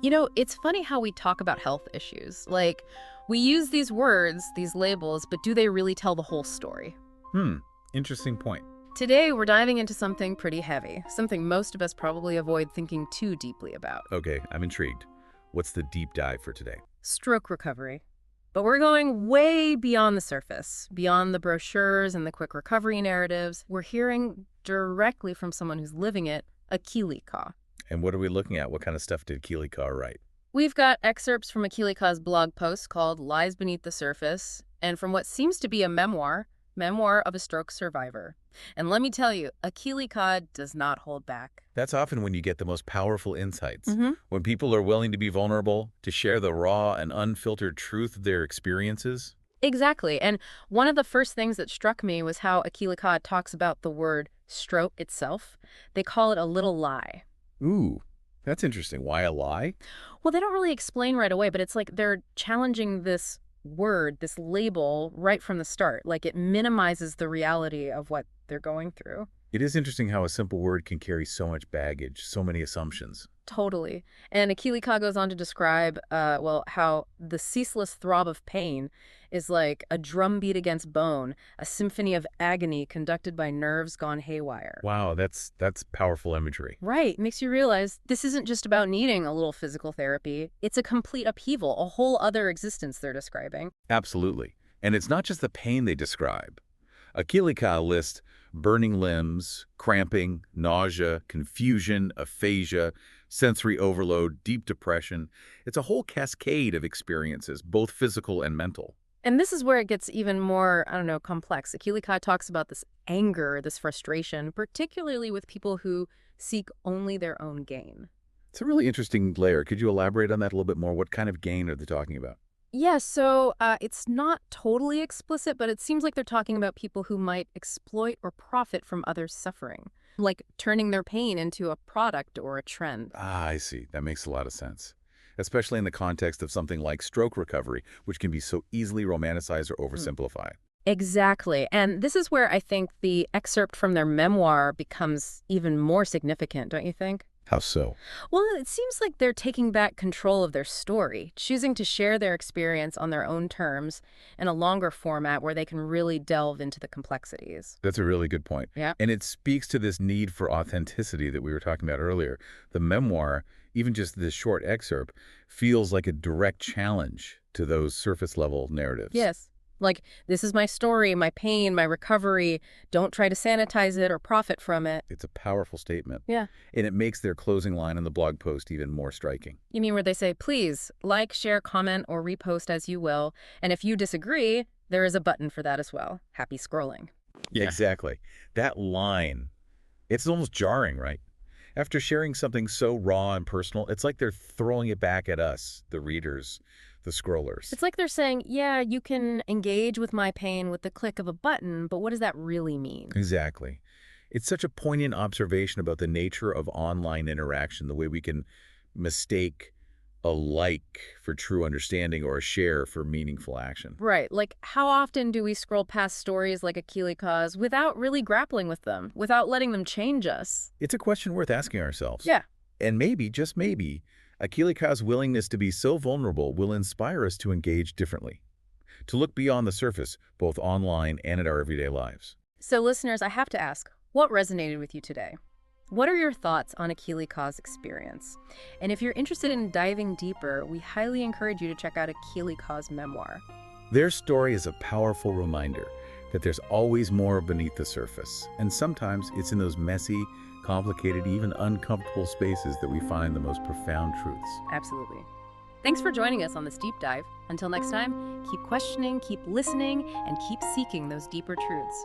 It's funny how we talk about health issues. Like, we use these words, these labels, but do they really tell the whole story? Hmm, interesting point. Today, we're diving into something pretty heavy, something most of us probably avoid thinking too deeply about. Okay, I'm intrigued. What's the deep dive for today? Stroke recovery. But we're going way beyond the surface, beyond the brochures and the quick recovery narratives. We're hearing directly from someone who's living it, Akili Ka. And what are we looking at? What kind of stuff did Keely Carr write? We've got excerpts from Akili Ka's blog post called Lies Beneath the Surface, and from what seems to be a memoir of a stroke survivor. And let me tell you, Akili Ka does not hold back. That's often when you get the most powerful insights. Mm-hmm. When people are willing to be vulnerable, to share the raw and unfiltered truth of their experiences. Exactly. And one of the first things that struck me was how Akili Ka talks about the word stroke itself. They call it a little lie. Ooh, that's interesting. Why a lie? Well, they don't really explain right away, but it's like they're challenging this word, this label, right from the start. Like it minimizes the reality of what they're going through. It is interesting how a simple word can carry so much baggage, so many assumptions. Totally. And Akili Ka goes on to describe, how the ceaseless throb of pain is like a drumbeat against bone, a symphony of agony conducted by nerves gone haywire. Wow, that's powerful imagery. Right. Makes you realize this isn't just about needing a little physical therapy. It's a complete upheaval, a whole other existence they're describing. Absolutely. And it's not just the pain they describe. Akili Ka lists burning limbs, cramping, nausea, confusion, aphasia, sensory overload, deep depression. It's a whole cascade of experiences, both physical and mental. And this is where it gets even more, complex. Akili Ka talks about this anger, this frustration, particularly with people who seek only their own gain. It's a really interesting layer. Could you elaborate on that a little bit more? What kind of gain are they talking about? Yeah, so it's not totally explicit, but it seems like they're talking about people who might exploit or profit from others' suffering, like turning their pain into a product or a trend. Ah, I see. That makes a lot of sense. Especially in the context of something like stroke recovery, which can be so easily romanticized or oversimplified. Exactly. And this is where I think the excerpt from their memoir becomes even more significant, don't you think? How so? Well, it seems like they're taking back control of their story, choosing to share their experience on their own terms in a longer format where they can really delve into the complexities. That's a really good point. Yeah. And it speaks to this need for authenticity that we were talking about earlier. The memoir, even just this short excerpt, feels like a direct challenge to those surface-level narratives. Yes. Like, this is my story, my pain, my recovery. Don't try to sanitize it or profit from it. It's a powerful statement. Yeah. And it makes their closing line in the blog post even more striking. You mean where they say, please, like, share, comment, or repost as you will. And if you disagree, there is a button for that as well. Happy scrolling. Yeah, exactly. That line, it's almost jarring, right? After sharing something so raw and personal, it's like they're throwing it back at us, the readers, the scrollers. It's like they're saying, yeah, you can engage with my pain with the click of a button, but what does that really mean? Exactly. It's such a poignant observation about the nature of online interaction, the way we can mistake a like for true understanding or a share for meaningful action. Right. Like, how often do we scroll past stories like Akili Ka's without really grappling with them, without letting them change us? It's a question worth asking ourselves. Yeah. And maybe, just maybe, Akili Ka's willingness to be so vulnerable will inspire us to engage differently, to look beyond the surface, both online and in our everyday lives. So, listeners, I have to ask, what resonated with you today? What are your thoughts on Akili Ka's experience? And if you're interested in diving deeper, we highly encourage you to check out Akili Ka's memoir. Their story is a powerful reminder that there's always more beneath the surface, and sometimes it's in those messy, complicated, even uncomfortable spaces that we find the most profound truths. Absolutely. Thanks for joining us on this deep dive. Until next time, keep questioning, keep listening, and keep seeking those deeper truths.